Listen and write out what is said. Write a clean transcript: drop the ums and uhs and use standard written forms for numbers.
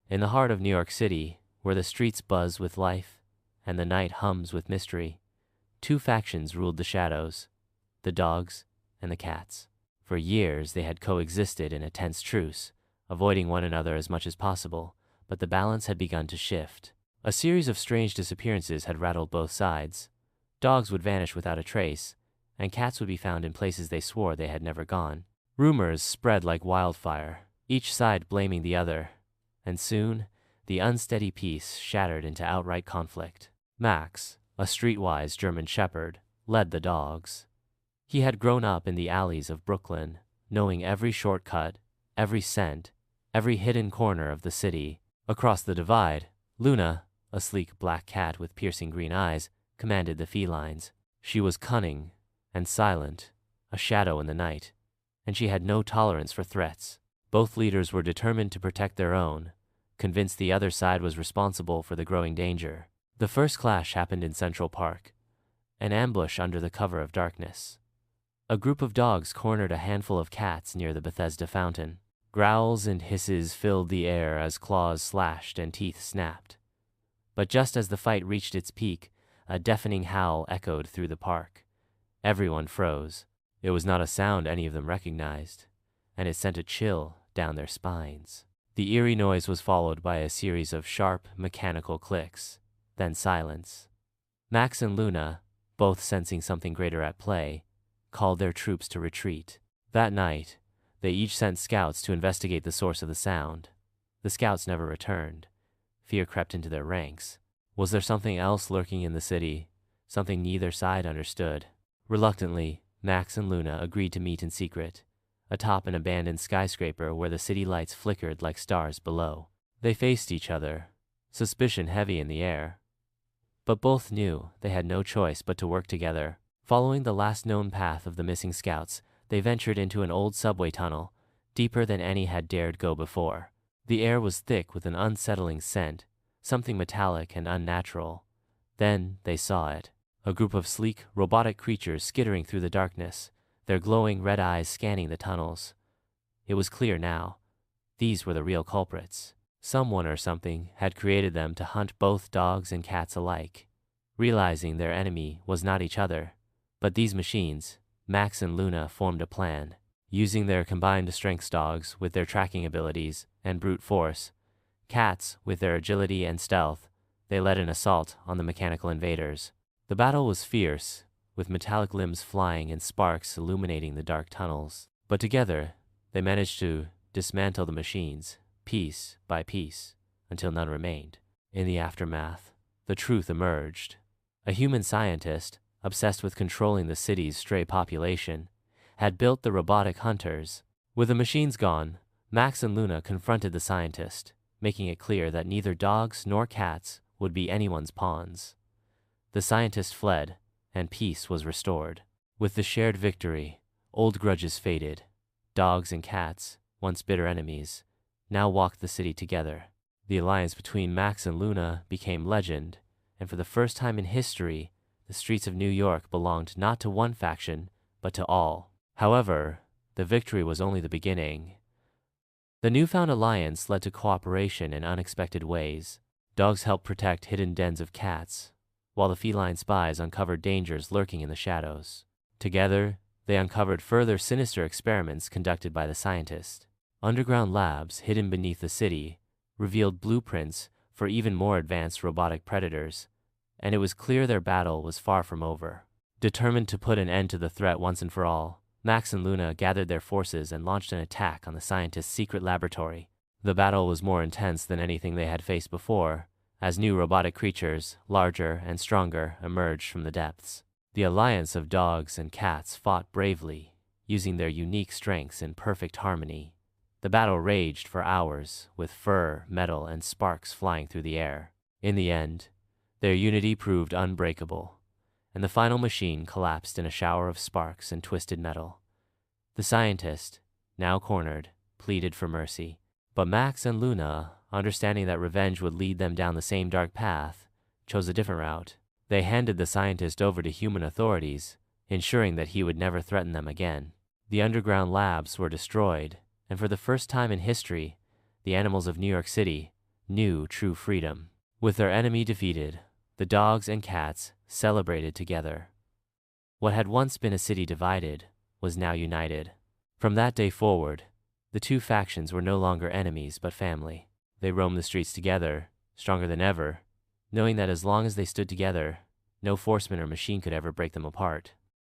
In the heart of New York City, where the streets buzz with life and the night hums with mystery, two factions ruled the shadows, the dogs and the cats. For years they had coexisted in a tense truce, avoiding one another as much as possible, but the balance had begun to shift. A series of strange disappearances had rattled both sides. Dogs would vanish without a trace, and cats would be found in places they swore they had never gone. Rumors spread like wildfire, each side blaming the other, and soon the unsteady peace shattered into outright conflict. Max, a streetwise German shepherd, led the dogs. He had grown up in the alleys of Brooklyn, knowing every shortcut, every scent, every hidden corner of the city. Across the divide, Luna, a sleek black cat with piercing green eyes, commanded the felines. She was cunning and silent, a shadow in the night, and she had no tolerance for threats. Both leaders were determined to protect their own, convinced the other side was responsible for the growing danger. The first clash happened in Central Park, an ambush under the cover of darkness. A group of dogs cornered a handful of cats near the Bethesda fountain. Growls and hisses filled the air as claws slashed and teeth snapped. But just as the fight reached its peak, a deafening howl echoed through the park. Everyone froze. It was not a sound any of them recognized, and it sent a chill down their spines. The eerie noise was followed by a series of sharp, mechanical clicks, then silence. Max and Luna, both sensing something greater at play, called their troops to retreat. That night, they each sent scouts to investigate the source of the sound. The scouts never returned. Fear crept into their ranks. Was there something else lurking in the city, something neither side understood? Reluctantly, Max and Luna agreed to meet in secret, atop an abandoned skyscraper where the city lights flickered like stars below. They faced each other, suspicion heavy in the air. But both knew they had no choice but to work together. Following the last known path of the missing scouts, they ventured into an old subway tunnel, deeper than any had dared go before. The air was thick with an unsettling scent, something metallic and unnatural. Then they saw it. A group of sleek, robotic creatures skittering through the darkness, their glowing red eyes scanning the tunnels. It was clear now. These were the real culprits. Someone or something had created them to hunt both dogs and cats alike. Realizing their enemy was not each other, but these machines, Max and Luna formed a plan. Using their combined strengths, dogs with their tracking abilities and brute force, cats with their agility and stealth, they led an assault on the mechanical invaders. The battle was fierce, with metallic limbs flying and sparks illuminating the dark tunnels. But together, they managed to dismantle the machines, piece by piece, until none remained. In the aftermath, the truth emerged. A human scientist, obsessed with controlling the city's stray population, had built the robotic hunters. With the machines gone, Max and Luna confronted the scientist, making it clear that neither dogs nor cats would be anyone's pawns. The scientist fled, and peace was restored. With the shared victory, old grudges faded. Dogs and cats, once bitter enemies, now walked the city together. The alliance between Max and Luna became legend, and for the first time in history, the streets of New York belonged not to one faction, but to all. However, the victory was only the beginning. The newfound alliance led to cooperation in unexpected ways. Dogs helped protect hidden dens of cats, while the feline spies uncovered dangers lurking in the shadows. Together, they uncovered further sinister experiments conducted by the scientist. Underground labs hidden beneath the city revealed blueprints for even more advanced robotic predators, and it was clear their battle was far from over. Determined to put an end to the threat once and for all, Max and Luna gathered their forces and launched an attack on the scientist's secret laboratory. The battle was more intense than anything they had faced before, as new robotic creatures, larger and stronger, emerged from the depths. The alliance of dogs and cats fought bravely, using their unique strengths in perfect harmony. The battle raged for hours, with fur, metal, and sparks flying through the air. In the end, their unity proved unbreakable, and the final machine collapsed in a shower of sparks and twisted metal. The scientist, now cornered, pleaded for mercy. But Max and Luna, understanding that revenge would lead them down the same dark path, chose a different route. They handed the scientist over to human authorities, ensuring that he would never threaten them again. The underground labs were destroyed, and for the first time in history, the animals of New York City, knew true freedom. With their enemy defeated, the dogs and cats celebrated together. What had once been a city divided was now united. From that day forward, the two factions were no longer enemies but family. They roamed the streets together, stronger than ever, knowing that as long as they stood together, no forceman or machine could ever break them apart.